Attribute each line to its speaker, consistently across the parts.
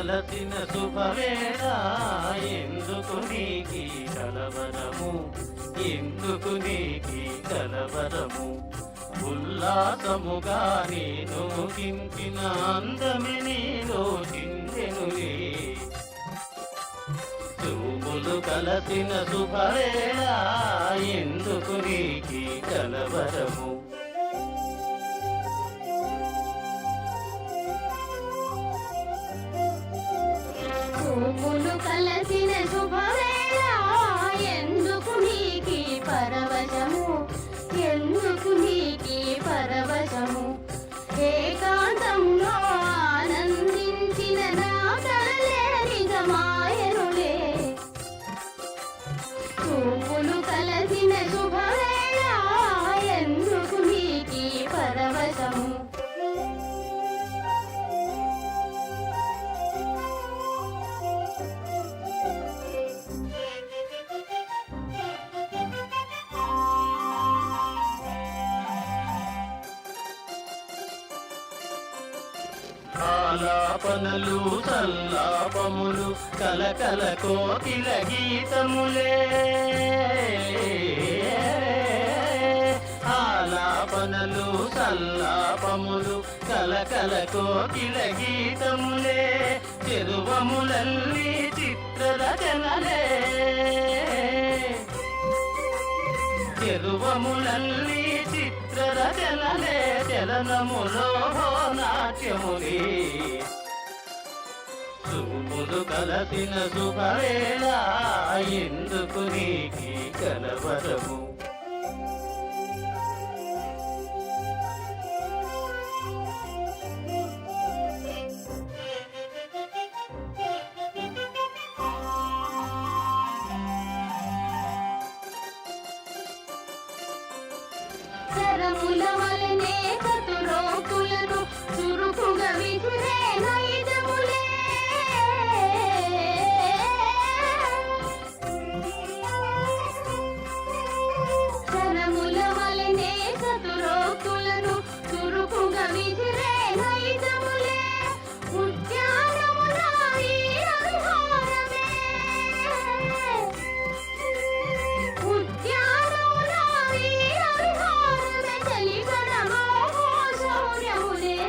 Speaker 1: కలసిన శుభవేళ ఎందుకు నీకి కలవరము ఎందుకు నీకి కలవరము ఉల్లాసముగా నేను కించిన అందమి నీలో చిందెనులే చూపులు కలసిన శుభవేళ ఎందుకు నీకి కలవరము
Speaker 2: చూపులు కలసిన శుభవేళ ఎందుకు నీకి పరవశము ఎందుకు నీకి పరవశము ఏకాంతంలో ఆనందించిన నా కలలే నిజమాయనులే చూపులు కలసిన శుభవేళ ఎందుకు నీకి పరవశము
Speaker 1: ఆలాపనలు సల్లాపములు కలకల కోకిల గీతములే ఆలాపనలు సల్లాపములు కలకల కోకిల గీతములే చెరువములల్లి చిత్రరచనలే చెరువములల్లి చిత్రరచనలే చలనములో నాట్యములే చూపులు కలసిన శుభవేళ ఎందుకు నీకి కలవరము
Speaker 2: శరముల వలనే చతురోకులను చురుకుగా విసిరే నైజములే శరముల వలనే చతురోకులను చురుకుగా విసిరే నైజములే ఉద్యానమున వీరవిహారమే ఉద్యానమున వీరవిహారమే చలిగడమో శౌర్యములే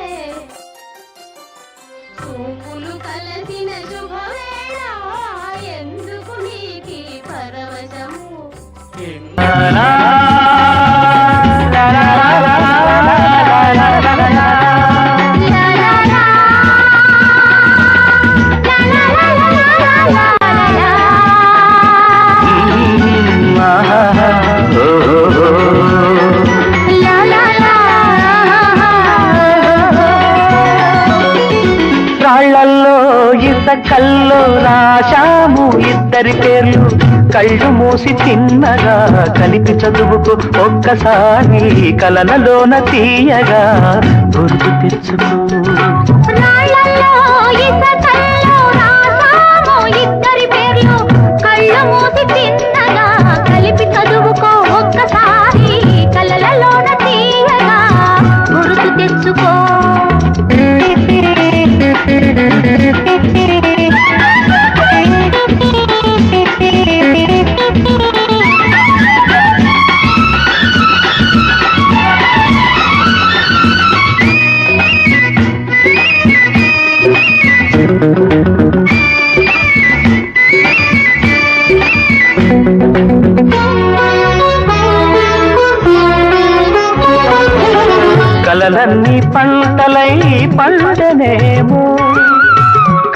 Speaker 2: చూపులు కలసిన శుభవేళ ఎందుకు నీకి పరవశము
Speaker 3: రాళ్లల్లో ఇసకల్లో రాశాము ఇద్దరి పేర్లు కళ్ళు మూసి తిన్నగా కలిపి చదువుకు ఒక్కసారి కలనలోన తీయగా గుర్తు తెచ్చుకో
Speaker 2: రాళ్లల్లో ఇసకల్లో రాసాము ఇద్దరి పేర్లు కళ్ళు మూసి తిన్నగా కలిపి చదువుకో ఒక్కసారి కలలలోన తీయగా గుర్తు తెచ్చుకో
Speaker 3: కలలన్నీ పంటలై పండనేమో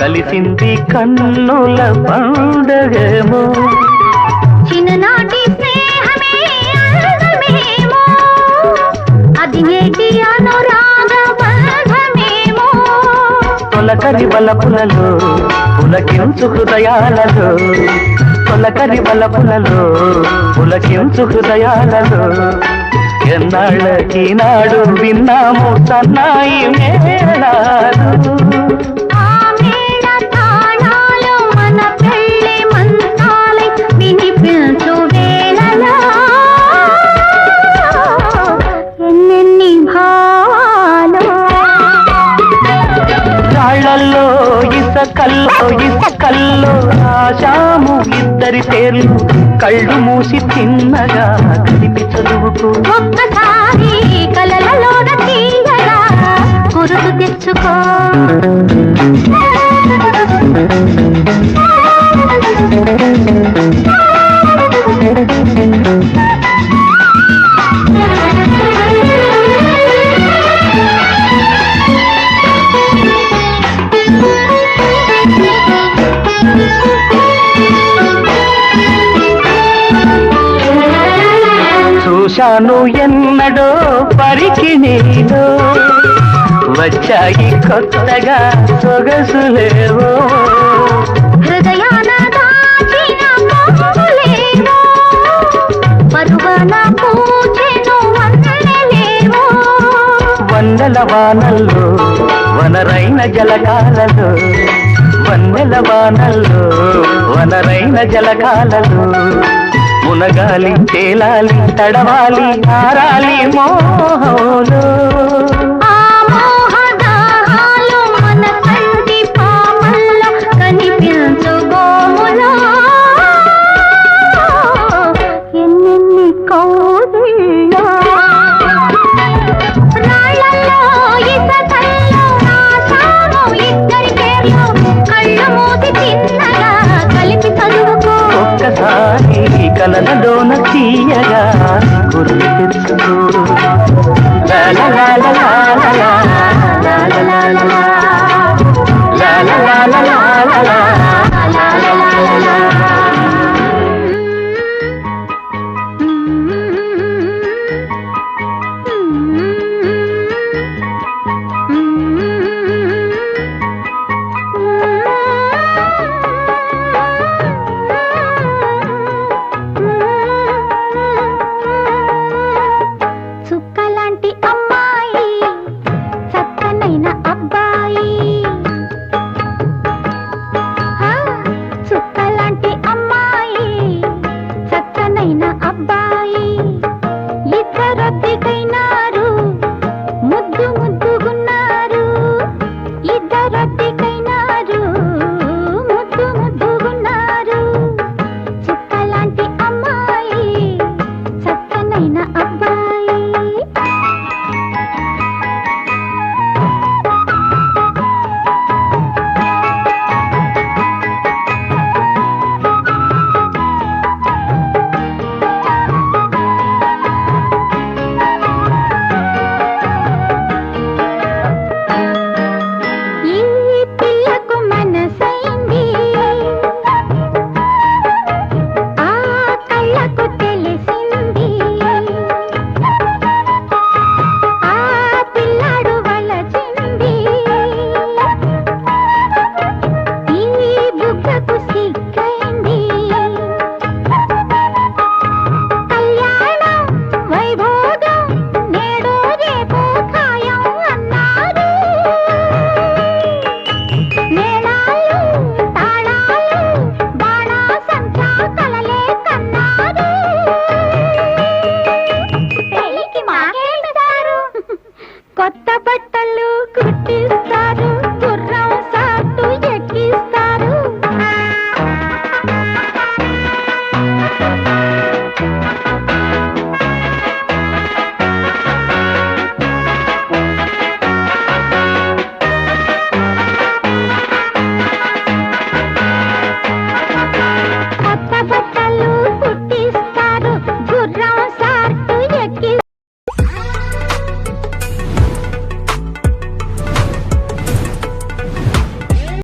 Speaker 3: కలిసింది కన్నుల పండగేమో
Speaker 2: చిన్ననాటి స్నేహమే అందమేమో అది నేటి అనురాగ బంధమేమో
Speaker 3: తొలకరి వలపులలో పులకించు హృదయాలలో తొలకరి వలపులలో పులకించు హృదయాలలో ఎన్నాళ్ళకి నాడు విన్నాము సన్నాయి మేళాలు
Speaker 2: ఆ మేళ తాళాలు మన పెళ్ళి మంత్రాలై వినిపించు వేళలో ఎన్నెన్ని భావాలు
Speaker 3: రాళ్లల్లో ఇసకల్లో రాశాము ఇద్దరి పేర్లు కళ్ళు మూసి తిన్నగా కలిపి చదువుకో.
Speaker 2: ఒక్కసారి కలలలోన తీయగా గురుతు తెచ్చుకో.
Speaker 3: చూశాను ఎన్నడో పరికిణీలో వచ్చాయి కొత్తగా సొగసులేవో.
Speaker 2: హృదయాన దాచిన మోహులేవో, పరువన పూచెను వన్నెలేవో.
Speaker 3: వన్నెల వానల్లో వనరైన జలకాలలో, వన్నెల వానల్లో వనరైన జలకాలలో మునగాలి తేలాలి తడవాలి ఆరాలి మోహంలో.
Speaker 2: ఆ మోహదాహాలు మన కంటి పాపల్లో కనిపించు గోములో. ఎన్నెన్ని కౌగిళ్ళో రాళ్ళల్లో ఇసకల్లో రాశాము ఇద్దరి పేర్లు కళ్ళు మూసి తిన్నగా కలిపి చదువుకో.
Speaker 3: ఒక్కసారి కలలలోన తీయగా గుర్తు తెచ్చుకో. లా లా లా లా లా లా.